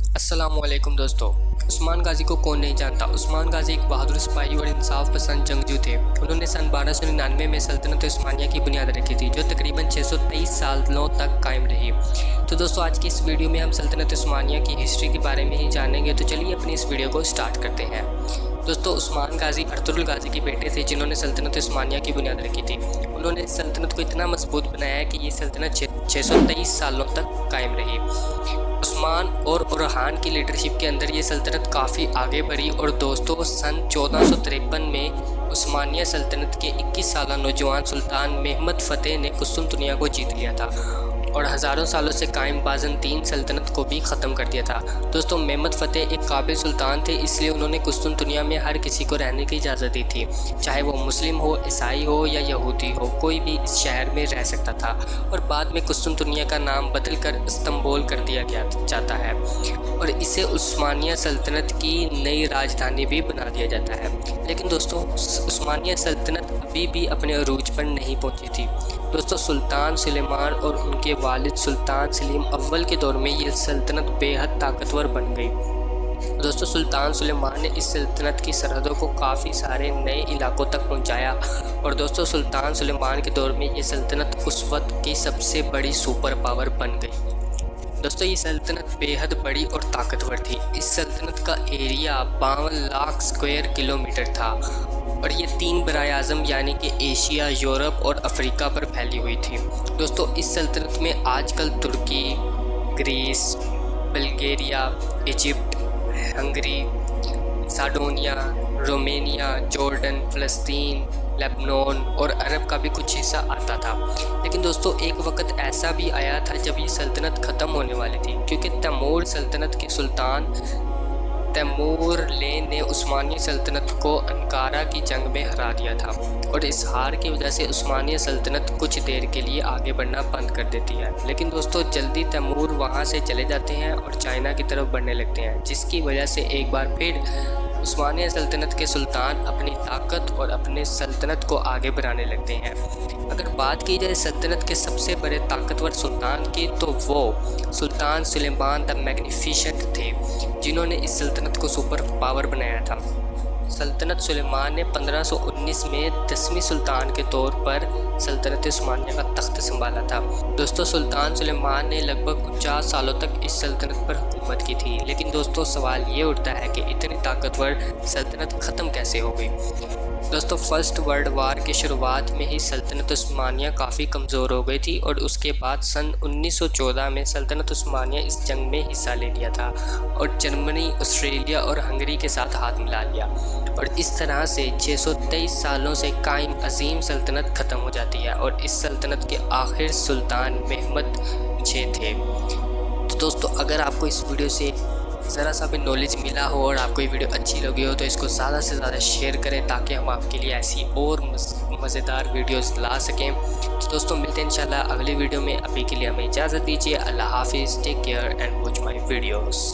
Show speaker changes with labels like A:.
A: अस्सलाम वालेकुम दोस्तों। उस्मान गाजी को कौन नहीं जानता। उस्मान गाजी एक बहादुर सिपाही और इंसाफ पसंद जंगजू थे। उन्होंने सन 1299 में सल्तनत उस्मानिया की बुनियाद रखी थी, जो तकरीबन 623 सालों तक कायम रही। तो दोस्तों, आज की इस वीडियो में हम सल्तनत उस्मानिया की हिस्ट्री के बारे में ही जानेंगे। तो चलिए अपनी इस वीडियो को स्टार्ट करते हैं। दोस्तों, उस्मान गाजी अर्तुगरुल गाजी के बेटे थे, जिन्होंने सल्तनत उस्मानिया की बुनियाद रखी थी। उन्होंने सल्तनत को इतना मजबूत बनाया कि ये सल्तनत 623 सालों तक कायम रही। उस्मान और उरहान की लीडरशिप के अंदर ये सल्तनत काफ़ी आगे बढ़ी। और दोस्तों, सन 1453 में उस्मानिया सल्तनत के 21 साला नौजवान सुल्तान महमद फ़तेह ने कुस्तुनतुनिया को जीत लिया था और हज़ारों सालों से कायम बाज़ंतीन सल्तनत को भी ख़त्म कर दिया था। दोस्तों, महमद फ़तेह एक काबिल सुल्तान थे, इसलिए उन्होंने कुस्तुनतुनिया में हर किसी को रहने की इजाज़त दी थी, चाहे वो मुस्लिम हो, ईसाई हो या यहूदी हो, कोई भी इस शहर में रह सकता था। और बाद में कुस्तुनतुनिया का नाम बदल कर इस्तांबुल कर दिया जाता है और इसे उस्मानिया सल्तनत की नई राजधानी भी बना दिया जाता है। लेकिन दोस्तों, उस्मानिया सल्तनत अभी भी अपने अरूज पर नहीं पहुंची थी। दोस्तों, सुल्तान सुलेमान और उनके वालिद सुल्तान सलीम अव्वल के दौर में ये सल्तनत बेहद ताकतवर बन गई। दोस्तों, सुल्तान सुलेमान ने इस सल्तनत की सरहदों को काफ़ी सारे नए इलाकों तक पहुंचाया। और दोस्तों, सुल्तान सुलेमान के दौर में ये सल्तनत उस वक्त की सबसे बड़ी सुपर पावर बन गई। दोस्तों, ये सल्तनत बेहद बड़ी और ताकतवर थी। इस सल्तनत का एरिया 52 लाख स्क्वायर किलोमीटर था और ये 3 बराए आज़म यानी कि एशिया, यूरोप और अफ्रीका पर फैली हुई थी। दोस्तों, इस सल्तनत में आजकल तुर्की, ग्रीस, बल्गेरिया, इजिप्ट, हंगरी, साडोनिया, रोमेनिया, जॉर्डन, फ़लस्तीन, लेबनान और अरब का भी कुछ हिस्सा आता था। लेकिन दोस्तों, एक वक्त ऐसा भी आया था जब ये सल्तनत ख़त्म होने वाली थी, क्योंकि तैमूर सल्तनत के सुल्तान तैमूर ने उस्मानिया सल्तनत को अंकारा की जंग में हरा दिया था। और इस हार की वजह से उस्मानिया सल्तनत कुछ देर के लिए आगे बढ़ना बंद कर देती है। लेकिन दोस्तों, जल्दी तैमूर वहां से चले जाते हैं और चाइना की तरफ बढ़ने लगते हैं, जिसकी वजह से एक बार फिर उस्मानिया सल्तनत के सुल्तान अपनी ताकत और अपने सल्तनत को आगे बढ़ाने लगते हैं। अगर बात की जाए सल्तनत के सबसे बड़े ताकतवर सुल्तान की, तो वो सुल्तान सुलेमान द मैग्निफिसेंट थे, जिन्होंने इस सल्तनत को सुपर पावर बनाया था। सल्तनत सुलेमान ने 1519 में 10वीं सुल्तान के तौर पर सल्तनत उस्मानिया का तख्त संभाला था। दोस्तों, सुल्तान सुलेमान ने लगभग 49 सालों तक इस सल्तनत पर हुकूमत की थी। लेकिन दोस्तों, सवाल ये उठता है कि इतनी ताकतवर सल्तनत ख़त्म कैसे हो गई। दोस्तों, फर्स्ट वर्ल्ड वार की शुरुआत में ही सल्तनत उस्मानिया काफ़ी कमज़ोर हो गई थी और उसके बाद सन 1914 में सल्तनत उस्मानिया इस जंग में हिस्सा ले लिया था और जर्मनी, ऑस्ट्रेलिया और हंगरी के साथ हाथ मिला लिया। और इस तरह से 623 सालों से कायम अजीम सल्तनत ख़त्म हो जाती है और इस सल्तनत के आखिर सुल्तान महमद 6 थे। तो दोस्तों, अगर आपको इस वीडियो से ज़रा सा भी नॉलेज मिला हो और आपको ये वीडियो अच्छी लगी हो, तो इसको ज़्यादा से ज़्यादा शेयर करें, ताकि हम आपके लिए ऐसी और मज़ेदार वीडियोस ला सकें। तो दोस्तों, मिलते हैं इंशाल्लाह अगली वीडियो में। अभी के लिए हमें इजाज़त दीजिए। अल्लाह हाफिज़, take care and watch my videos.